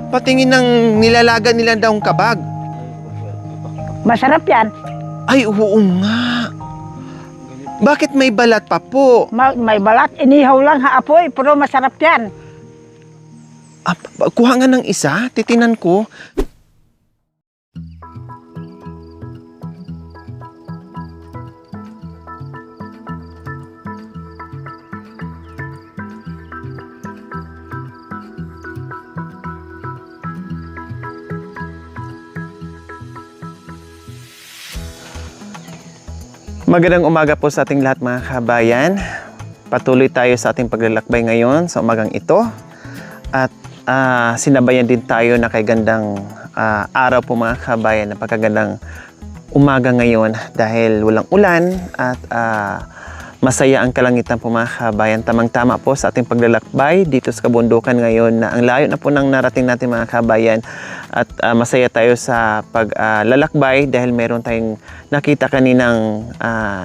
Patingin ng nilalaga nila daw ang kabag. Masarap yan. Ay, oo nga. Bakit may balat pa po? May balat. Inihaw lang ha, apoy. Pero masarap yan. Kuha nga ng isa, titinan ko. Magandang umaga po sa ating lahat mga kabayan. Patuloy tayo sa ating paglalakbay ngayon sa umagang ito. At sinabayan din tayo na kay gandang araw po mga kabayan, napakagandang umaga ngayon dahil walang ulan at masaya ang kalangitan po mga kabayan. Tamang-tama po sa ating paglalakbay dito sa kabundukan ngayon na ang layo na po nang narating natin mga kabayan. At masaya tayo sa paglalakbay dahil meron tayong nakita kaninang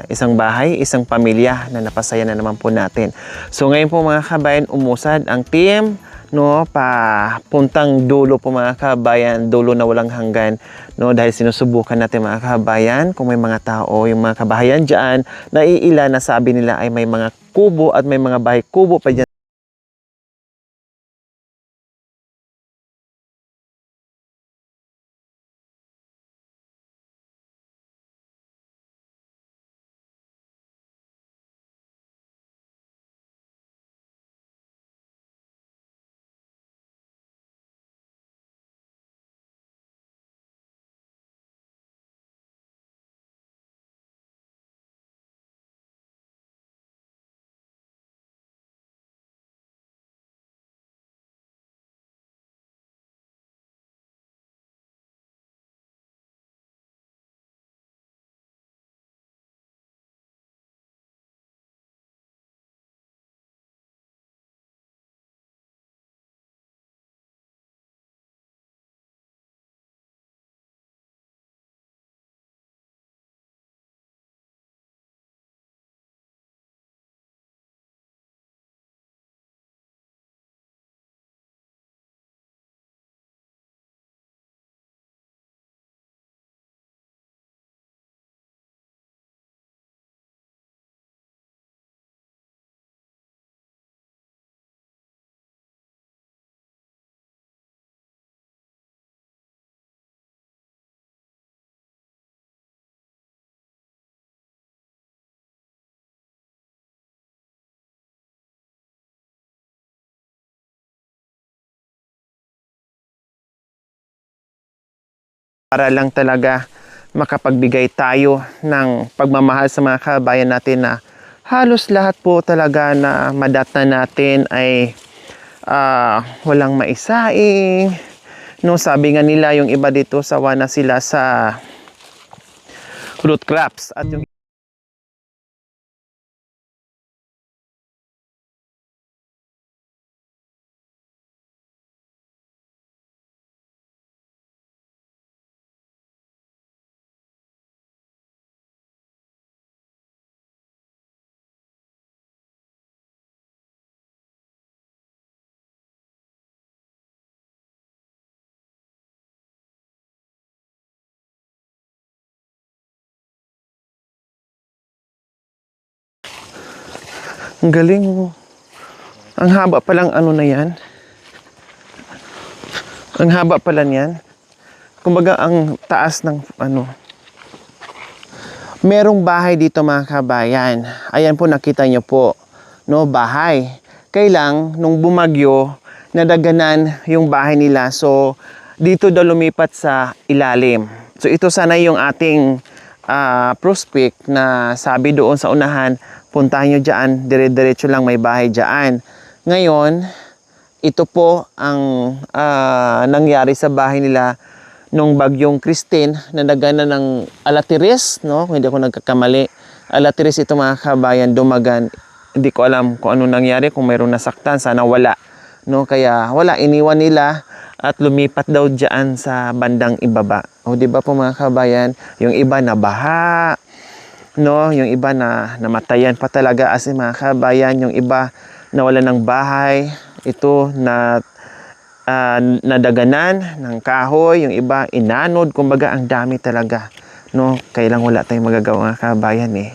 isang bahay, isang pamilya na napasaya na naman po natin. So ngayon po mga kabayan, umusad ang team, no, papuntang dulo po mga kabayan, dulo na walang hanggan, no, dahil sinusubukan natin mga kabayan kung may mga tao, yung mga kabahayan dyan, naiila na sabi nila ay may mga kubo at may mga bahay kubo pa dyan. Para lang talaga makapagbigay tayo ng pagmamahal sa mga kabayan natin na halos lahat po talaga na madatnan natin ay walang maisaing. No, sabi nga nila yung iba dito sawa na sila sa root crops at yung ang galing mo. Ang haba palang ano na yan. Ang haba pala niyan. Kumbaga ang taas ng ano. Merong bahay dito mga kabayan. Ayan po nakita nyo po. No, bahay. Kailang nung bumagyo, nadaganan yung bahay nila. So dito daw lumipat sa ilalim. So ito sana yung ating prospect na sabi doon sa unahan, puntahan nyo dyan, dire-diretso lang may bahay dyan. Ngayon, ito po ang nangyari sa bahay nila nung bagyong Christine na nagana ng Alatiris, no? Kung hindi ako nagkakamali. Alatiris ito mga kabayan, dumagan. Hindi ko alam kung ano nangyari, kung mayroong nasaktan, sana wala. No? Kaya wala, iniwan nila at lumipat daw dyan sa bandang ibaba. O di ba po mga kabayan, yung iba na baha, no, yung iba na namatayan pa talaga as in mga kabayan, yung iba nawala ng bahay, ito na nadaganan ng kahoy, yung iba inanod, kumbaga ang dami talaga, no? Kailang wala tayong magagawa, mga kabayan eh.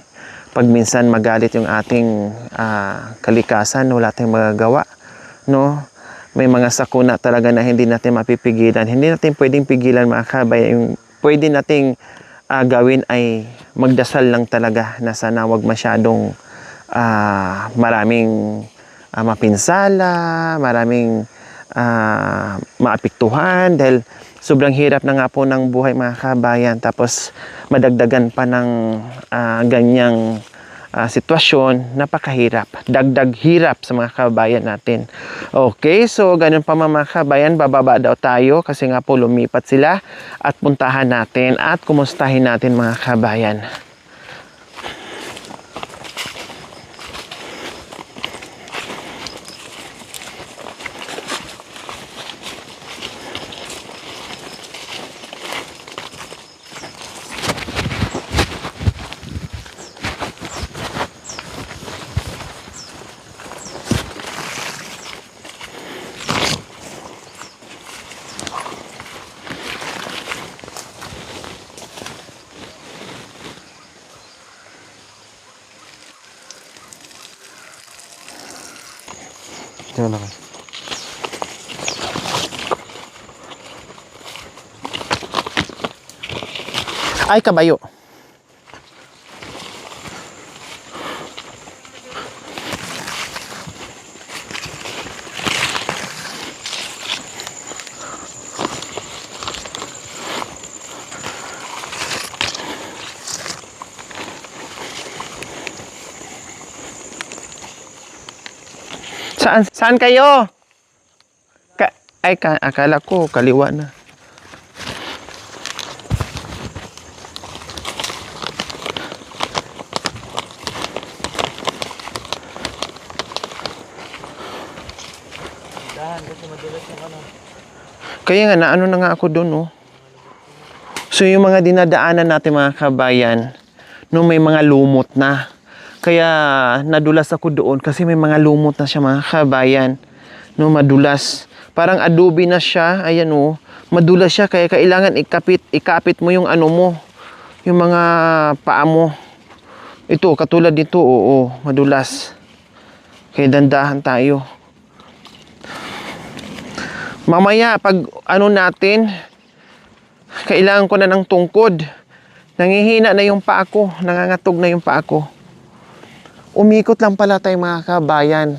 Pag minsan magalit yung ating kalikasan, wala tayong magagawa, no? May mga sakuna talaga na hindi natin mapipigilan. Hindi natin pwedeng pigilan, mga kabayan. Yung pwede nating gawin ay magdasal lang talaga na sana wag masyadong maraming mapinsala, maraming maapektuhan dahil sobrang hirap na nga po ng buhay, mga kabayan. Tapos madagdagan pa ng ganyang sitwasyon, napakahirap. Dagdag hirap sa mga kabayan natin. Okay, so ganun pa mga kabayan, bababa daw tayo kasi nga po lumipat sila at puntahan natin at kumustahin natin, mga kabayan. Diyan na. Ay, kabayo. Saan kayo? Akala ko kaliwa na. Kaya nga, naano na nga ako doon, oh. So, yung mga dinadaanan natin, mga kabayan, no, may mga lumot na. Kaya, nadulas ako doon kasi may mga lumot na siya, mga kabayan. No, madulas. Parang adobe na siya. Ayan, oh. Madulas siya, kaya kailangan ikapit mo yung ano mo. Yung mga paa mo. Ito, katulad dito, oo, madulas. Kaya dandahan tayo. Mamaya, pag ano natin, kailangan ko na ng tungkod. Nangihina na yung paa ko. Nangangatog na yung paa ko. Umikot lang pala tayo, mga kabayan.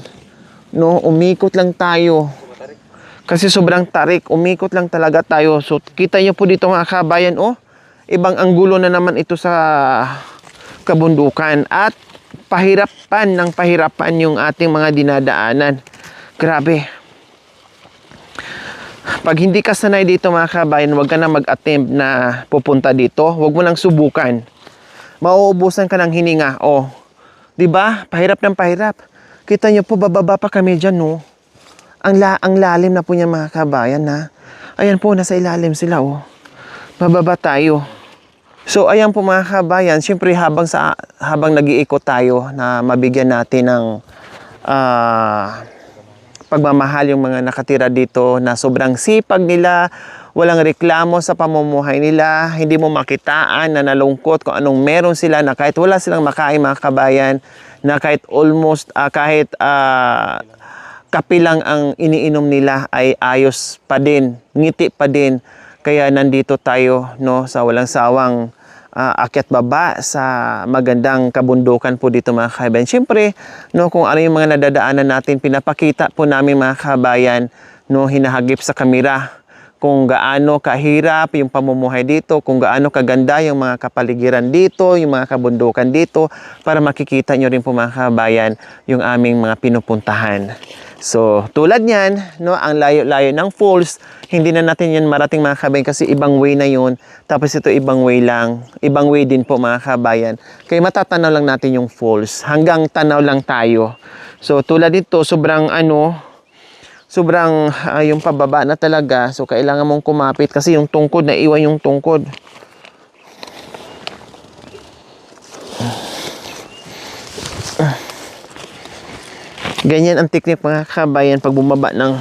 No, umikot lang tayo. Kasi sobrang tarik. Umikot lang talaga tayo. So, kita nyo po dito, mga kabayan, oh. Ibang anggulo na naman ito sa kabundukan. At pahirapan ng pahirapan yung ating mga dinadaanan. Grabe. Pag hindi ka sanay dito, mga kabayan, huwag ka na mag-attempt na pupunta dito. Huwag mo nang subukan. Mauubusan ka ng hininga. Oh, 'di ba? Pahirap ng pahirap. Kita niyo po, bababa pa kami diyan, no. Ang lalim na po niya, mga kabayan, ha. Ayan po, nasa ilalim sila, oh. Bababa tayo. So, ayan po, mga kabayan, syempre habang nag-iikot tayo na mabigyan natin ng pagmamahal yung mga nakatira dito na sobrang sipag nila, walang reklamo sa pamumuhay nila, hindi mo makitaan na nalungkot kung anong meron sila, na kahit wala silang makain, mga kabayan, na kahit almost, kape lang ang iniinom nila ay ayos pa din, ngiti pa din. Kaya nandito tayo, no, sa walang sawang akyat baba sa magandang kabundukan po dito, mga kabayan. Siyempre, no, kung ano yung mga nadadaanan natin, pinapakita po namin, mga kabayan, no, hinahagip sa kamera kung gaano kahirap yung pamumuhay dito, kung gaano kaganda yung mga kapaligiran dito, yung mga kabundukan dito, para makikita nyo rin po, mga kabayan, yung aming mga pinupuntahan. So, tulad niyan, no, ang layo-layo ng falls, hindi na natin yan marating, mga kabayan, kasi ibang way na yun. Tapos ito ibang way lang. Ibang way din po, mga kabayan. Kaya matatanaw lang natin yung falls. Hanggang tanaw lang tayo. So, tulad dito, sobrang yung pababa na talaga. So, kailangan mong kumapit kasi yung tungkod, naiwan yung tungkod. Ganyan ang technique, mga kabayan, pag bumaba ng...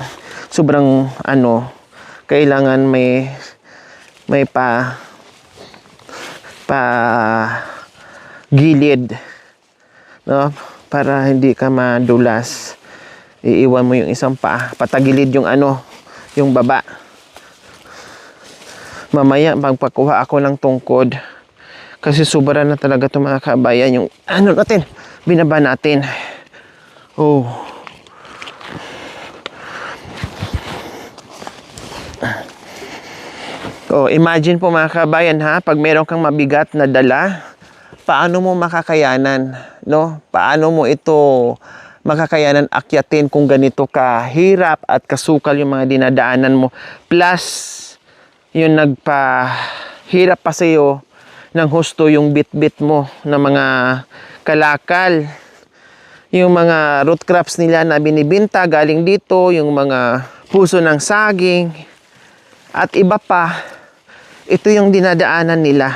sobrang kailangan may pa gilid, no, para hindi ka madulas. Iiwan mo yung isang paa, patagilid yung yung baba. Mamaya pagpakuha ako ng tungkod, kasi sobra na talaga ito mga kabayan, yung natin, binaba natin. Oh, imagine po mga kabayan ha, pag meron kang mabigat na dala, paano mo makakayanan, no? Paano mo ito makakayanan akyatin kung ganito kahirap at kasukal yung mga dinadaanan mo. Plus, yung nagpahirap pa sa'yo ng husto yung bit-bit mo na mga kalakal. Yung mga root crops nila na binibinta galing dito, yung mga puso ng saging, at iba pa, ito yung dinadaanan nila.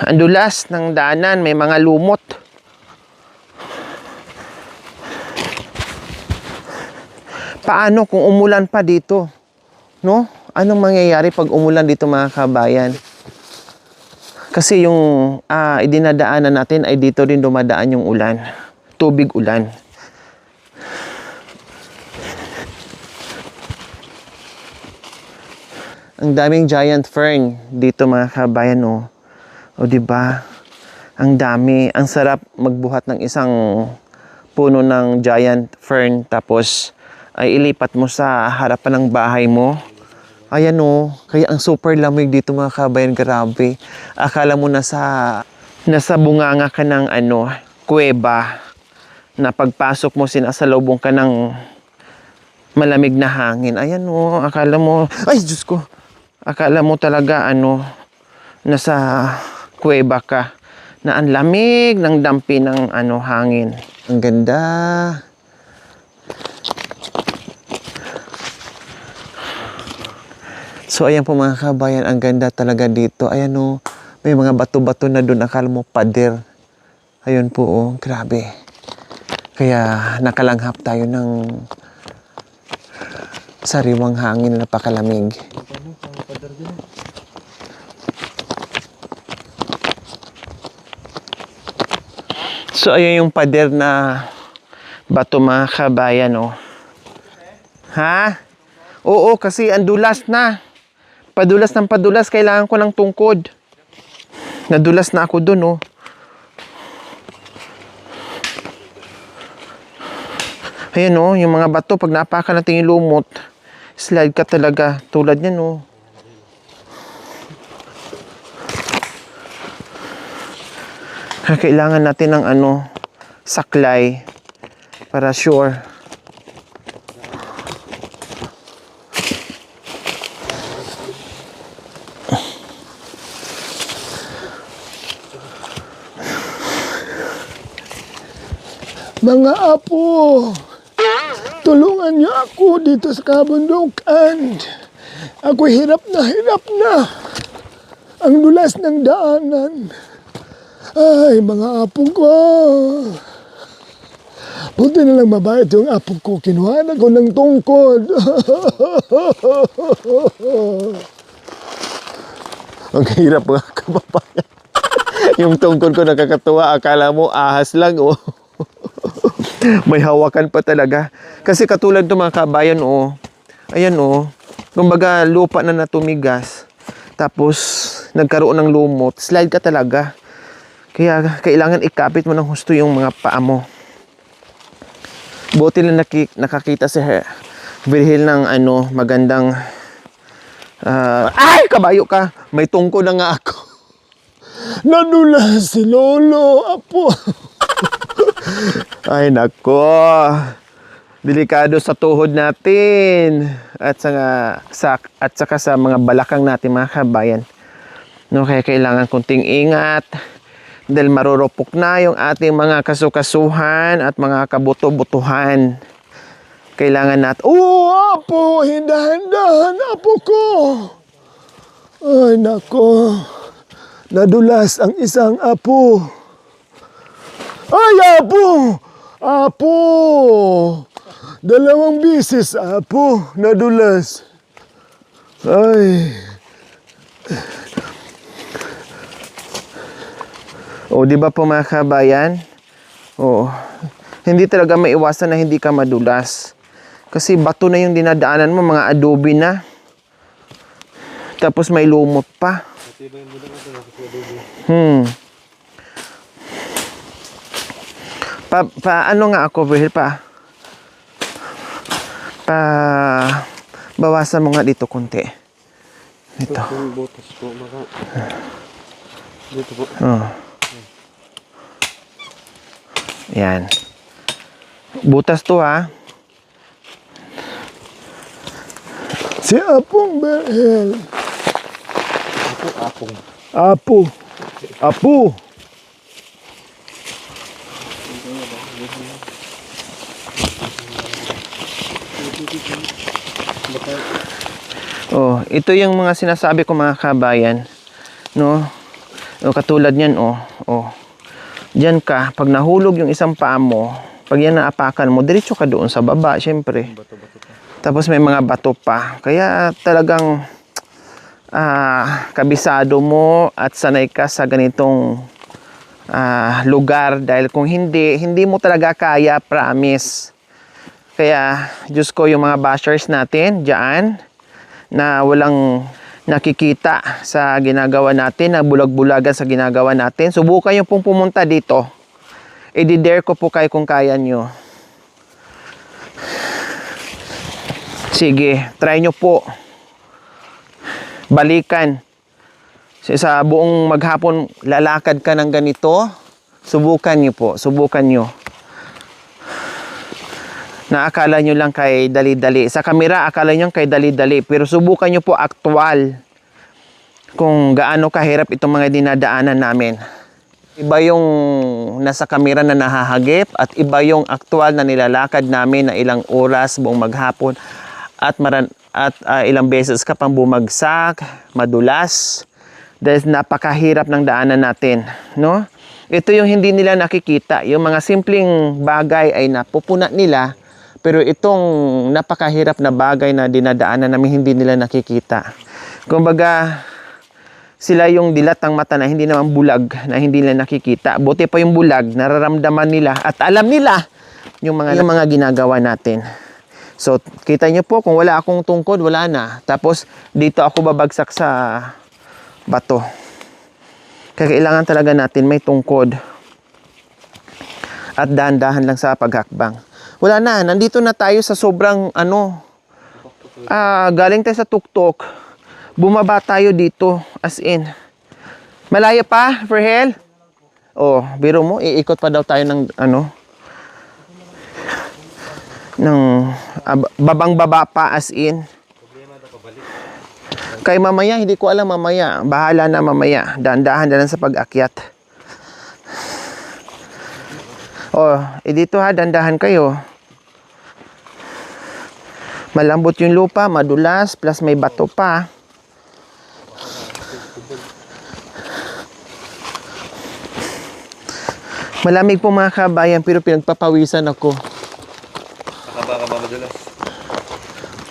Ang dulas ng daanan, may mga lumot. Paano kung umulan pa dito? No? Anong mangyayari pag umulan dito mga kabayan? Kasi yung idinadaanan natin ay dito rin dumadaan yung ulan. Tubig ulan. Ang daming giant fern dito mga kabayan, oh. O di ba? Ang dami, ang sarap magbuhat ng isang puno ng giant fern tapos ay ilipat mo sa harapan ng bahay mo. Ayan o, kaya ang super lamig dito mga kabayan, grabe. Akala mo nasa bunganga ka ng kuweba, na pagpasok mo sinasalubong ka ng malamig na hangin. Ayan o, akala mo, ay Diyos ko, akala mo talaga nasa kuweba ka, na ang lamig ng dampi ng hangin. Ang ganda. So ayan po mga kabayan, ang ganda talaga dito. Ayan o, may mga bato-bato na doon, akala mo pader. Ayun po o, grabe. Kaya nakalanghap tayo ng sariwang hangin na napakalamig. So ayun yung pader na bato mga kabayan o. Ha? Oo, kasi ang dulas na. Padulas ng padulas, kailangan ko ng tungkod. Nadulas na ako dun, oh. Ayan, oh, yung mga bato, pag napakan natin yung lumot, slide ka talaga. Tulad yan, oh. Kailangan natin ng saklay para sure. Mga apo, tulungan niyo ako dito sa kabundukan. Ako hirap na. Ang dulas ng daanan. Ay, mga apo ko. Buti na lang mabait yung apo ko. Kinuha na ko ng tungkod. Ang hirap mga kababayan. Yung tungkod ko nakakatuwa. Akala mo ahas lang, oh. May hawakan pa talaga. Kasi katulad ng mga kabayan, oh. Ayan, oh. Kumbaga, lupa na natumigas. Tapos, nagkaroon ng lumot. Slide ka talaga. Kaya, kailangan ikapit mo ng husto yung mga paa mo. Buti na nakakita si Virgil ng magandang... ay! Kabayo ka! May tungkod na nga ako. Nadulas si Lolo, apo. Ay, nako. Delikado sa tuhod natin. At saka sa mga balakang natin, mga kabayan. No, kaya kailangan kunting ingat. Dahil marurupok na yung ating mga kasukasuhan at mga kabuto-butuhan. Kailangan natin... Oo, apo, hindahan-dahan, apo ko. Ay, nako. Nadulas ang isang apo. Ay, apo! Apo! 2 bisis, Apo, nadulas. Ay, O, di ba po mga kabayan? O, hindi talaga maiwasan na hindi ka madulas. Kasi bato na yung dinadaanan mo, mga adobe na. Tapos may lumot pa. Ano nga ako, Virgil, bawasan mo nga dito konti. Dito. Butas po, maka. Dito po. Oh. Yan. Butas to, ha. si Apong Berhel. Apong. Apo. Apo. Oh, ito yung mga sinasabi ko mga kabayan, no? O, katulad niyan, oh. Diyan ka, pag nahulog yung isang paa mo, pag yan naapakan mo, diretso ka doon sa baba, syempre. Tapos may mga bato pa. Kaya talagang kabisado mo at sanay ka sa ganitong lugar. Dahil kung hindi mo talaga kaya, promise. Kaya, Diyos ko, yung mga bashers natin, dyan, na walang nakikita sa ginagawa natin, na bulag-bulagan sa ginagawa natin. Subukan nyo pong pumunta dito. I-dare ko po kayo kung kaya nyo. Sige, try nyo po. Balikan. Sa buong maghapon, lalakad ka ng ganito. Subukan nyo po. Subukan nyo. Naakala nyo lang kay dali-dali. Sa kamera, akala nyo kay dali-dali. Pero subukan nyo po aktual kung gaano kahirap itong mga dinadaanan namin. Iba yung nasa kamera na nahahagip at iba yung aktual na nilalakad namin na ilang oras buong maghapon at ilang beses ka pang bumagsak, madulas, dahil napakahirap ng daanan natin, no? Ito yung hindi nila nakikita. Yung mga simpleng bagay ay napupuna nila, pero itong napakahirap na bagay na dinadaanan namin hindi nila nakikita. Kumbaga, sila yung dilatang mata na hindi naman bulag, na hindi nila nakikita. Buti pa yung bulag, nararamdaman nila at alam nila yung mga ginagawa natin. So, kita nyo po, kung wala akong tungkod, wala na. Tapos, dito ako babagsak sa bato. Kaya kailangan talaga natin may tungkod. At dahan-dahan lang sa paghakbang. Wala na, nandito na tayo sa sobrang galing tayo sa tuktok. Bumaba tayo dito, as in. Malaya pa, Verhel? Oh, biro mo, iikot pa daw tayo ng babang-baba pa, as in. Kay mamaya, hindi ko alam mamaya. Bahala na mamaya. Dahan-dahan na lang sa pag-akyat. Oh, dito ha, dahan-dahan kayo. Malambot yung lupa, madulas, plus may bato pa. Malamig po mga kabayan, pero pinagpapawisan ako. Baka mamadulas.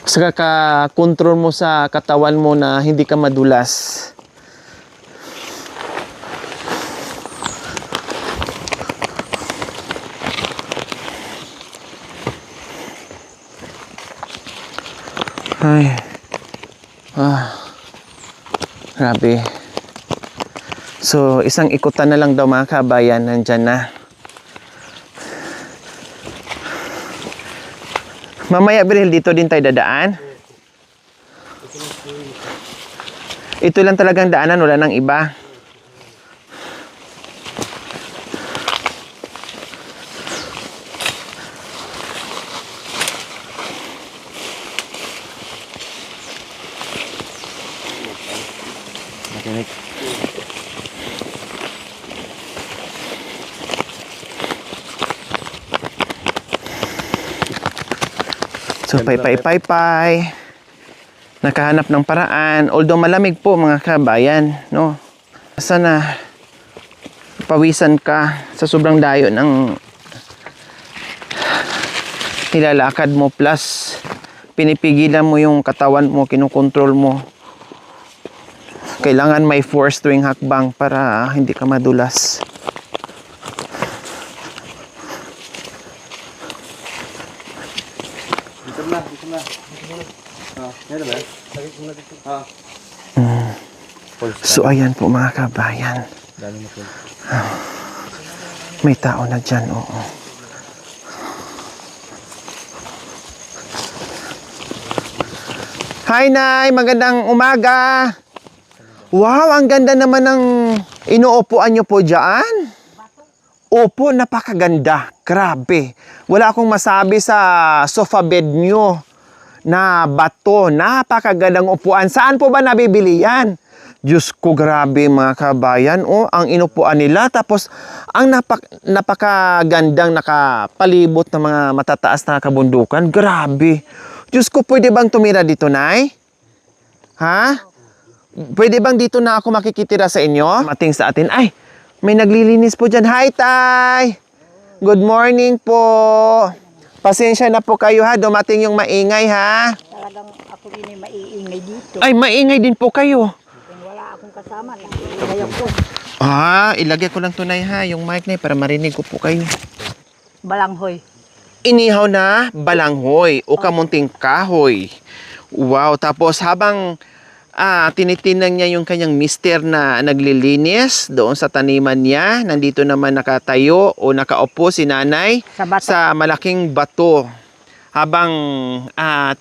Saka ka-control mo sa katawan mo na hindi ka madulas. Ay. Grabe. So, isang ikutan na lang daw mga kabayan, nandyan na. Mamaya, Bril, dito din tayo dadaan. Ito lang talagang daanan, wala nang iba. Makinig. So, pay. Nakahanap ng paraan. Although malamig po mga kabayan, no? Sana pawisan ka sa sobrang dayo ng nilalakad mo plus pinipigilan mo yung katawan mo, kinukontrol mo. Kailangan may force tuwing hakbang para hindi ka madulas. So ayan po mga kabayan. May tao na dyan, oo. Hi Nay, magandang umaga. Wow, ang ganda naman ng inuupuan nyo po dyan. Opo, napakaganda. Grabe. Wala akong masabi sa sofa bed nyo na bato. Napakagandang upuan. Saan po ba nabibili yan? Diyos ko, grabe mga kabayan. Oh, ang inupuan nila. Tapos, ang napakagandang nakapalibot ng mga matataas na kabundukan. Grabe. Diyos ko, pwede bang tumira dito, Nay? Ha? Pwede bang dito na ako makikitira sa inyo? Mating sa atin. Ay, may naglilinis po dyan. Hi, Tay! Good morning po. Pasensya na po kayo ha. Dumating yung maingay ha. Talagang ako rin ay maiingay dito. Ay, maingay din po kayo. Kung wala akong kasama, naiingay ako. Ilagay ko lang tunay ha. Yung mic na para marinig ko po kayo. Balanghoy. Inihaw na balanghoy o kamunting kahoy. Wow, tapos habang tinitinan niya yung kanyang mister na naglilinis doon sa taniman niya, nandito naman nakatayo o nakaupo si nanay Sa bato. sa malaking bato habang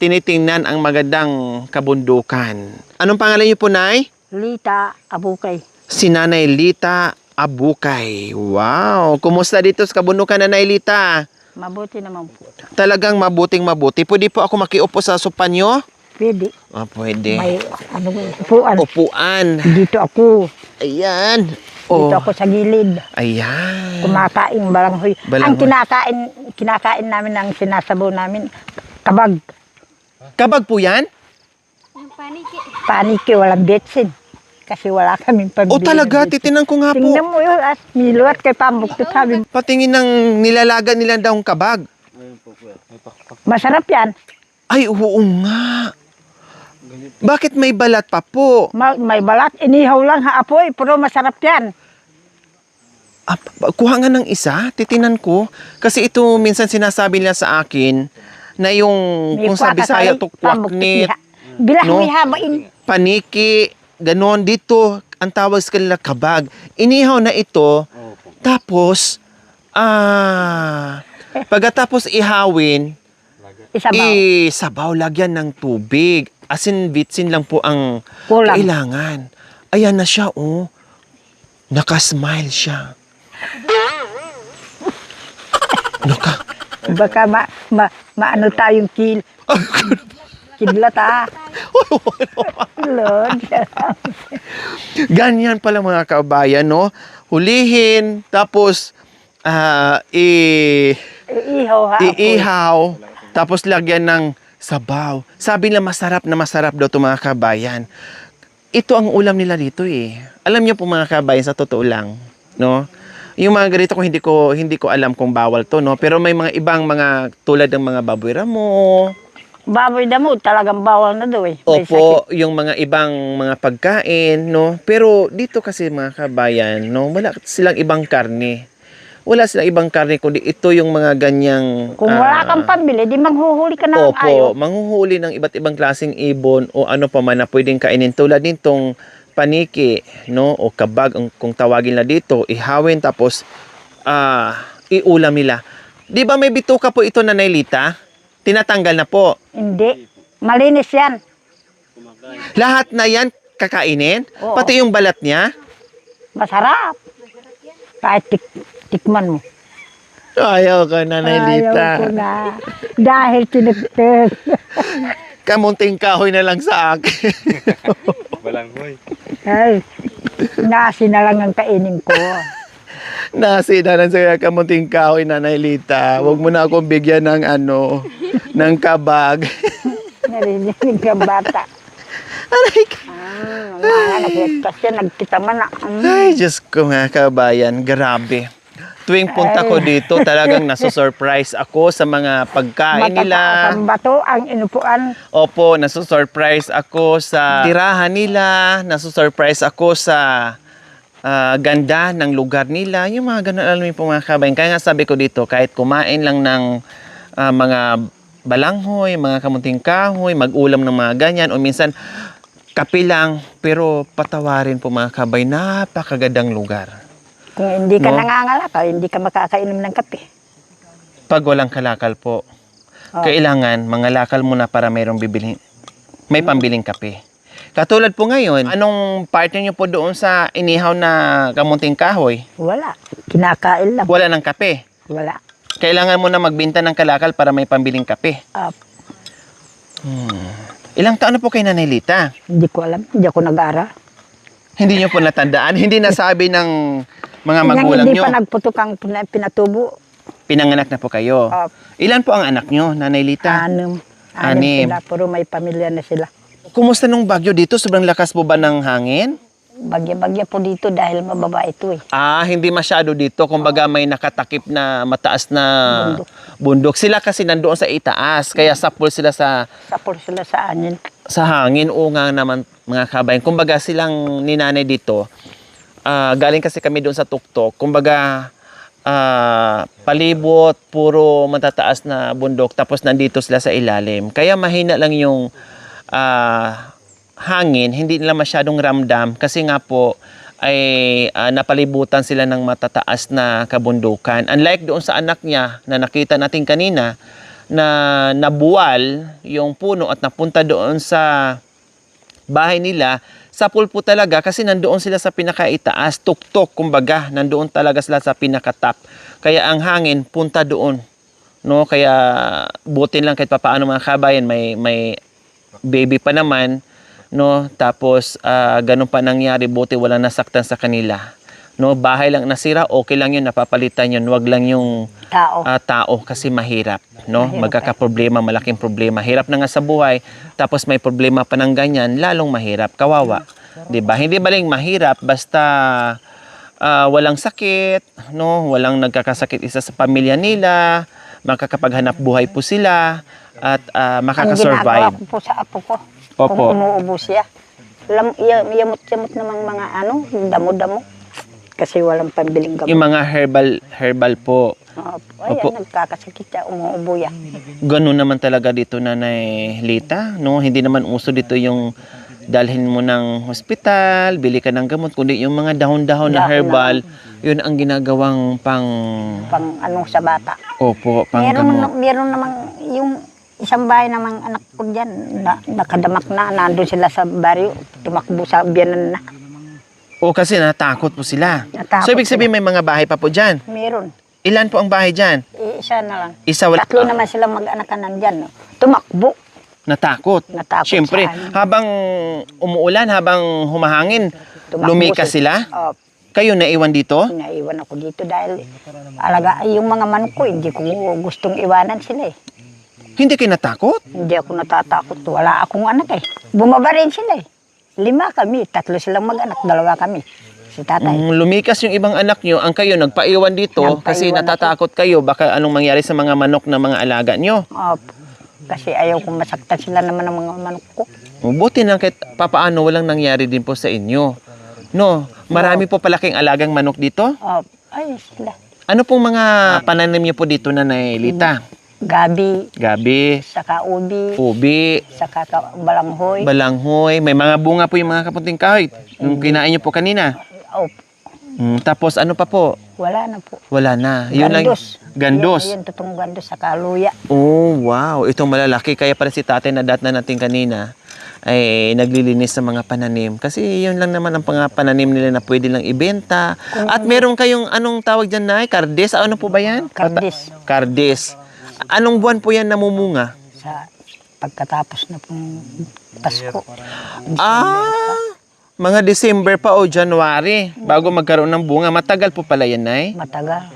tinitingnan ang magandang kabundukan. Anong pangalan niyo po, Nay? Lita Abukay. Si Nanay Lita Abukay. Wow, kumusta dito sa kabundukan, Nanay Lita? Mabuti naman po. Talagang mabuting mabuti. Pwede po ako makiupo sa sopa nyo? Pwede. Pwede. May upuan. Upuan. Dito ako. Ayan. Dito ako sa gilid. Ayan. Kumakain balanghoy. Balanghoy. Ang kinakain namin, ang sinasabaw namin, kabag. Kabag po yan? Paniki, walang betsin. Kasi wala kaming pambili. O talaga, titinan ko nga po. Tingnan mo yun, as miluat kay pambuktot sabi. Patingin ng nilalaga nila daw ang kabag. Masarap yan. Ay, oo nga. Bakit may balat pa po? May balat, inihaw lang haapoy, pero masarap yan. Kuha nga ng isa, titinan ko. Kasi ito minsan sinasabi nila sa akin na yung, kung sa Bisaya, tukwak ni Bilah no? may habain. Paniki, ganon dito, ang tawag sa kanila kabag. Inihaw na ito, tapos, pagkatapos ihawin, isabaw, lagyan ng tubig. Asin, bitsin lang po ang Kulang. kailangan. Ayan na siya, oh. Nakasmile siya. Baka maano tayong kidlat Lord. Ganyan pala mga kabayan, no? Hulihin, tapos iihaw, tapos lagyan ng sabaw. Sabi nila masarap daw ito mga kabayan. Ito ang ulam nila dito eh. Alam niyo po mga kabayan, sa totoo lang, no? Yung mga ganito ko hindi ko alam kung bawal to, no? Pero may mga ibang mga tulad ng mga baboy ramo. Baboy damo, talagang bawal na daw eh. May Opo, yung mga ibang mga pagkain, no? Pero dito kasi mga kabayan, no? Wala silang ibang karne. Wala silang ibang karne, kundi ito yung mga ganyang... Kung wala kang pambili, di manghuhuli ka na ng ayaw. Opo, manghuhuli ng iba't ibang klaseng ibon o ano pa man na pwedeng kainin. Tulad nitong paniki, no? O kabag, kung tawagin na dito, ihawin tapos iulam nila. Di ba may bituka po ito, Nanay Lita? Tinatanggal na po. Hindi. Malinis yan. Lahat na yan kakainin? Oo. Pati yung balat niya? Masarap. Kahit tikman mo. Ayaw ka, Nanay Lita. Ayaw ko na. Dahil tinipid. Kamunting kahoy na lang sa akin. Balanghoy. Ay, nasi na lang ang kainin ko. Nasinanan sa kamunting kahoy, Nanay Lita. Huwag mo na akong bigyan ng ng kabag. Narinig ka bata. Aray ka. Kasi nagkita man na. Ay, Diyos ko mga kabayan, grabe. Tuwing punta ko dito, talagang nasusurprise ako sa mga pagkain nila. Matataas ang bato, ang inupuan. Opo, nasusurprise ako sa tirahan nila, nasusurprise ako sa ganda ng lugar nila. Yung mga ganun, alam mo po mga kabayan. Kaya nga sabi ko dito, kahit kumain lang ng mga balanghoy, mga kamunting kahoy, mag-ulam ng mga ganyan, o minsan kape lang, pero patawarin po mga kabay, napakagandang lugar. Kung hindi ka No? nangangalakal, hindi ka makakainom ng kape. Pag walang kalakal po, Oh. kailangan mangalakal muna para mayroong bibilhin. May pambiling kape. Katulad po ngayon, anong partner niyo po doon sa inihaw na kamunting kahoy? Wala. Kinakain lang. Wala ng kape. Wala. Kailangan mo na magbenta ng kalakal para may pambiling kape. Ilang taon na po kay Nanay Lita? Hindi ko alam. Hindi ako nag-aral. Hindi niyo po natandaan? Hindi nasabi ng mga magulang Hindi niyo? pa nagputok ang pinatubo. Pinanganak na po kayo. Ilan po ang anak niyo, Nanay Lita? Anim. Anim. Sila. Puro may pamilya na sila. Kumusta nung bagyo dito? Sobrang lakas po ba ng hangin? Bagya-bagya po dito dahil mababa ito eh. Hindi masyado dito. Kumbaga may nakatakip na mataas na bundok. Sila kasi nandoon sa itaas. Kaya sapul sila sa Sapor sila sa anin. hangin. Oo nga naman mga kabayan. Kumbaga silang ninanay dito. Galing kasi kami doon sa tuktok. Kumbaga palibot, puro matataas na bundok. Tapos nandito sila sa ilalim. Kaya mahina lang yung hangin, hindi nila masyadong ramdam kasi nga po ay napalibutan sila ng matataas na kabundukan. Unlike doon sa anak niya na nakita natin kanina na nabuwal yung puno at napunta doon sa bahay nila, sa pulpo talaga kasi nandoon sila sa pinakaitaas, tuktok kumbaga, nandoon talaga sila sa pinakatap. Kaya ang hangin punta doon. No, kaya butin lang kahit papaano mga kabayan, may baby pa naman, no? Tapos ganun pa nangyari, buti wala nasaktan sa kanila. No, bahay lang nasira, okay lang 'yun, napapalitan 'yun. Wag lang yung Tao. tao kasi mahirap, no? Mahirap. Magkakaproblema, malaking problema. Hirap na nga sa buhay, tapos may problema pa ng ganyan, lalong mahirap, kawawa. 'Di ba? Hindi baling mahirap basta walang sakit, no? Walang nagkakasakit isa sa pamilya nila, makakapaghanap buhay po sila at Ang ginagawa makakasurvive. ko po sa apo ko. Opo. Kung umuubo siya. Yamot-yamot ng mga damo-damo. Kasi walang pambiling gamot. Yung mga herbal po. Ayan, nagkakasakit siya, umuubo yan. Ganun naman talaga dito, Nanay Lita, no? Hindi naman uso dito yung dalhin mo ng hospital, bili ka ng gamot, kundi yung mga dahon-dahon na Dahon herbal, yun ang ginagawang Pang sa bata. opo, pang gamot. Meron namang yung isang bahay namang anak ko dyan, nakadamak na, nandun sila sa baryo, tumakbo sa biyanan na. O kasi natakot po sila. Natakot So ibig sabihin may mga bahay pa po dyan. Meron. Ilan po ang bahay dyan? Isa na lang. Isa wala. Tatlo naman silang mag-anakan nandyan. No? Tumakbo. Natakot. Natakot Siyempre, sa amin. habang umuulan, habang humahangin, Tumakbo lumikas sila. Kayo naiwan dito? Naiwan ako dito dahil yung mga manok ko, hindi ko gustong iwanan sila eh. Hindi kayo natakot? Hindi ako natatakot. Wala akong anak eh. Bumaba rin sila eh. 5 kami, 3 silang mag-anak, 2 kami. Si tatay. Lumikas yung ibang anak nyo, ang kayo nagpaiwan dito kasi Nagpaiwan natatakot kayo baka anong mangyari sa mga manok na mga alaga nyo. Kasi ayaw kong masaktan sila naman ng mga manok ko. Buti lang kahit papaano walang nangyari din po sa inyo. No, marami po palaking alagang manok dito. Ay, sila. Ano pong mga pananim nyo po dito, Nanay Lita? Gabi, Gabi, saka ubi, saka balanghoy. balanghoy, may mga bunga po yung mga kapunting kahoy. Yung kinain nyo po kanina. Tapos ano pa po? Wala na po. Wala na. Yun Gandos. lang. Gandos. Yun, totoong gandos, saka luya. Oh, wow. Itong malalaki. Kaya para si tatay na dat na natin kanina ay naglilinis sa mga pananim. Kasi yun lang naman ang mga pananim nila na pwede lang ibenta. At meron kayong anong tawag dyan na? Kardes? Ano po ba yan? Kardis. Kardes. Anong buwan po yan namumunga? Sa pagkatapos na pong Pasko. Mga December pa o January bago magkaroon ng bunga. Matagal po pala yan, Nay? Matagal.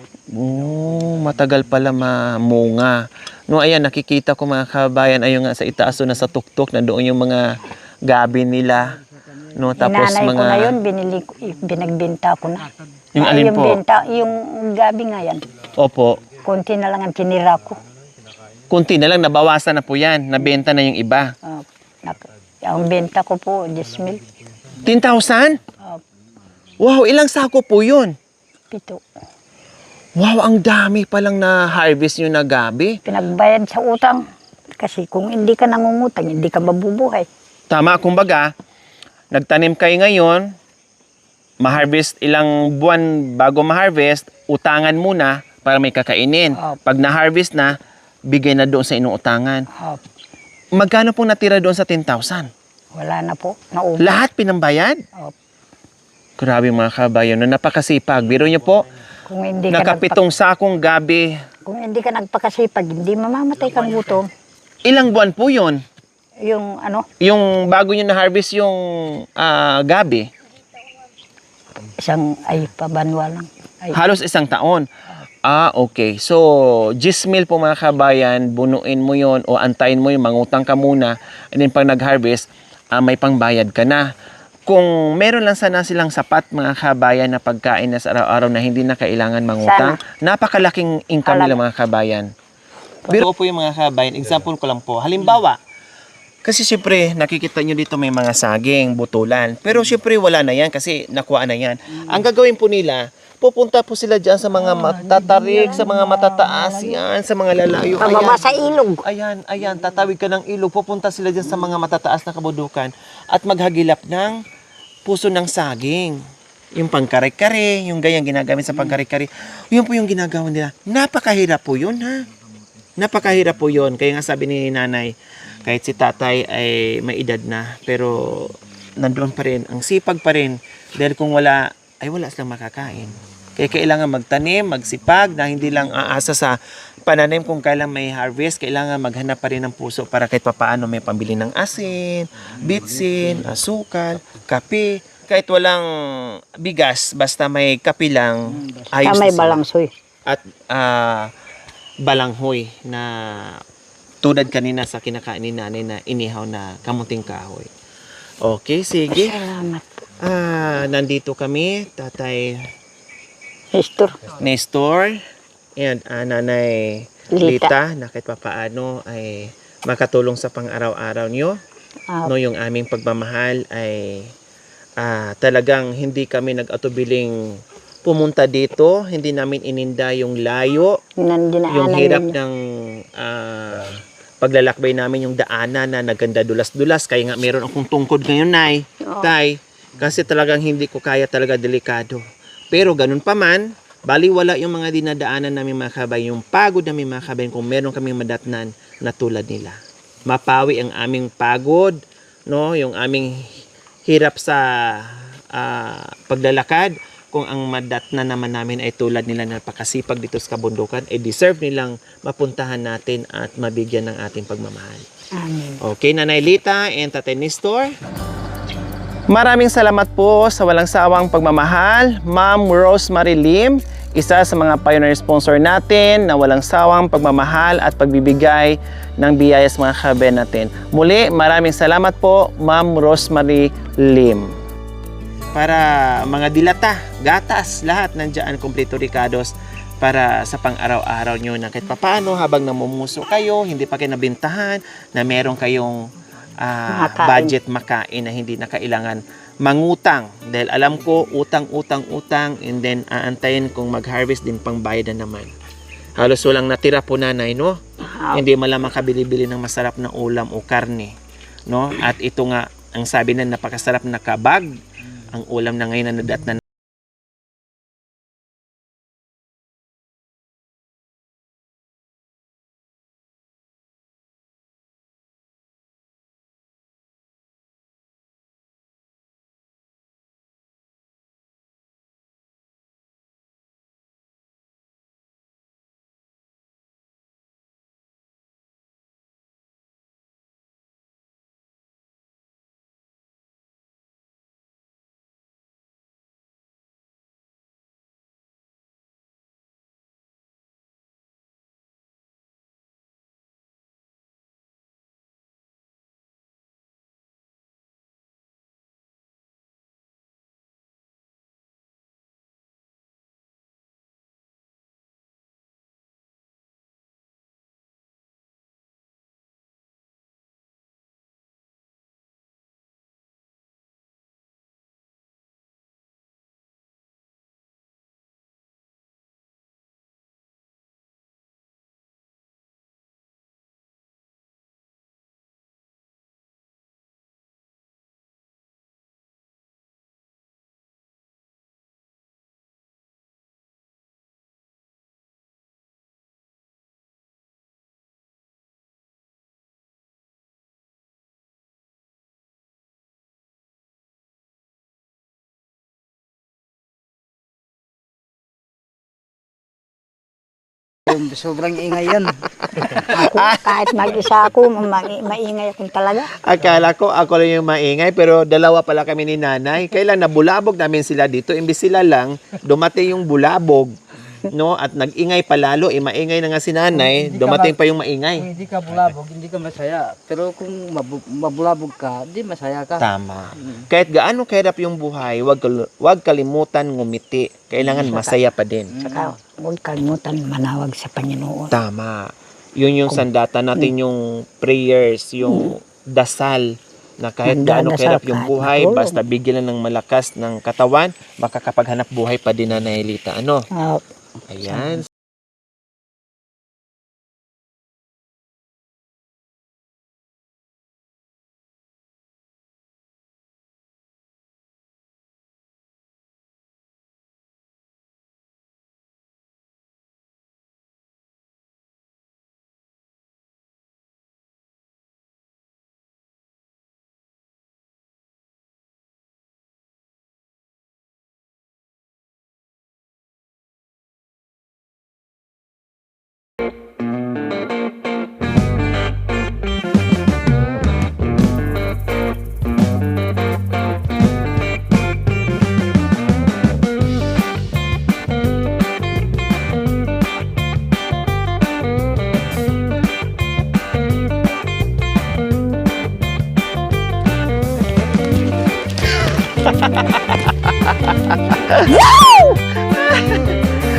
Matagal pala mamunga. No, ayan, nakikita ko mga kabayan, ayun nga sa itaas na sa tuktok, na doon yung mga gabi nila. No, tapos Inanay ko mga na yun, binagbenta ko na. Yung alin po? Yung gabi nga yan. Opo. Konti na lang ang tinira ko. Kunti na lang, nabawasan na po yan. Nabenta na yung iba. Ang benta ko po, 10,000. 10,000? Wow, ilang sako po yun? 7. Wow, ang dami palang na harvest nyo na gabi. Pinagbayad sa utang. Kasi kung hindi ka nangungutang, hindi ka mabubuhay. Tama, kumbaga, nagtanim kayo ngayon, ma-harvest ilang buwan bago ma-harvest, utangan muna para may kakainin. Pag na-harvest na, bigay na doon sa inuutangan. Magkano po natira doon sa 10,000? Wala na po. Naubos. Lahat pinambayad? Grabe mga kabayan, napakasipag. Biro nyo po, Kung hindi ka nakapitong sakong gabi. kung hindi ka nagpakasipag, hindi mamamatay kang gutom. Ilang buwan po yun? Yung ano, Yung bago nyo na-harvest yung gabi? pabanwa lang. Halos isang taon. Okay. So, 10,000 po mga kabayan, bunuin mo yon o antayin mo yung mangutang ka muna. And then pag nag-harvest, may pangbayad ka na. Kung meron lang sana silang sapat mga kabayan na pagkain na sa araw-araw na hindi na kailangan mangutang, napakalaking income nila mga kabayan. Pero po yung mga kabayan, example ko lang po. Halimbawa, kasi siyempre nakikita nyo dito may mga saging, butulan. Pero siyempre wala na yan kasi nakuha na yan. Ang gagawin po nila, pupunta po sila dyan sa mga matatarik, sa mga matataas yan, sa mga lalayo. Pababa sa ilog. Ayan, tatawid ka ng ilog. Pupunta sila dyan sa mga matataas na kabudukan at maghagilap ng puso ng saging. Yung pangkare-kare, yung ganyang ginagamit sa pangkare-kare. Yun po yung ginagawa nila. Napakahirap po yun, ha? Napakahirap po yun. Kaya nga sabi ni nanay, kahit si tatay ay may edad na, pero nandoon pa rin, ang sipag pa rin. Dahil kung wala, ay wala silang makakain. Kaya kailangan magtanim, magsipag, na hindi lang aasa sa pananim kung kailan may harvest. Kailangan maghanap pa rin ng puso para kahit papaano may pambili ng asin, bitsin, asukal, kape. Kahit walang bigas, basta may kape lang, ayos May na sila. balangsoy. At balanghoy na tulad kanina sa kinakain ni nanay na inihaw na kamuting kahoy. Okay, sige. Salamat po. Nandito kami, Tatay Nestor and Nanay Lita, na kahit papaano ay makatulong sa pang-araw-araw nyo. No, yung aming pagmamahal ay talagang hindi kami nag-atubiling pumunta dito, hindi namin ininda yung layo, yung hirap ng paglalakbay namin, yung daanan na naganda dulas-dulas. Kaya nga meron akong tungkod ngayon, Nay, Tay, kasi talagang hindi ko kaya, talaga delikado. Pero ganun pa man, baliwala yung mga dinadaanan namin mga kabayan, yung pagod namin mga kabayan, kung meron kaming madatnan na tulad nila. Mapawi ang aming pagod, no, yung aming hirap sa paglalakad. Kung ang madatnan naman namin ay tulad nila na napakasipag dito sa kabundukan, deserve nilang mapuntahan natin at mabigyan ng ating pagmamahal. Amen. Okay, Nanay Lita and Tatay Nestor. Maraming salamat po sa walang sawang pagmamahal, Ma'am Rosemary Lim, isa sa mga pioneer sponsor natin na walang sawang pagmamahal at pagbibigay ng biyaya sa mga kabayan natin. Muli, maraming salamat po, Ma'am Rosemary Lim. Para mga dilata, gatas, lahat nandiyan, kumpleto ricados para sa pang-araw-araw nyo na kahit papaano habang namumuso kayo, hindi pa kayo nabintahan, na meron kayong budget makain na hindi na kailangan mangutang. Dahil alam ko, utang, and then aantayin kung mag-harvest din pang bayad na naman. Halos walang natira po, nanay, no? Hindi malang makabili-bili ng masarap na ulam o karne, no? At ito nga, ang sabi na napakasarap na kabag, ang ulam na ngayon na nadatnan Sobrang ingay yan. Ako, kahit mag-isa ako, maingay akong talaga. Akala ko ako lang yung maingay, pero dalawa pala kami ni nanay. Kailan nabulabog namin sila dito, imbis sila lang, dumating yung bulabog. No, at nag-ingay palalo, maingay na nga si nanay, dumating pa yung Kung maingay. hindi ka bulabog, hindi ka masaya. Pero kung mabulabog ka, di masaya ka. Tama. Kahit gaano kahirap yung buhay, wag kalimutan ngumiti. Kailangan masaya pa din. Saka, huwag kalimutan manawag sa Panginoon. Tama. Yun yung sandata natin, yung prayers, yung dasal na kahit gaano Nagdadasal kahirap yung kahit buhay, matulog. basta bigyan lang ng malakas ng katawan, makakapaghanap buhay pa din na Naelita. Ano? Ayan.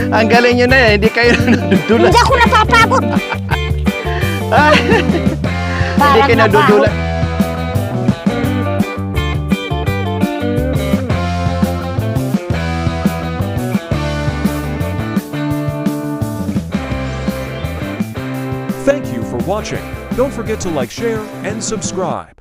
Ang galing nyo na, hindi kayo nadudulas. Hindi ako napapagod. Hindi kayo nadudulas. Thank you for watching. Don't forget to like, share, and subscribe.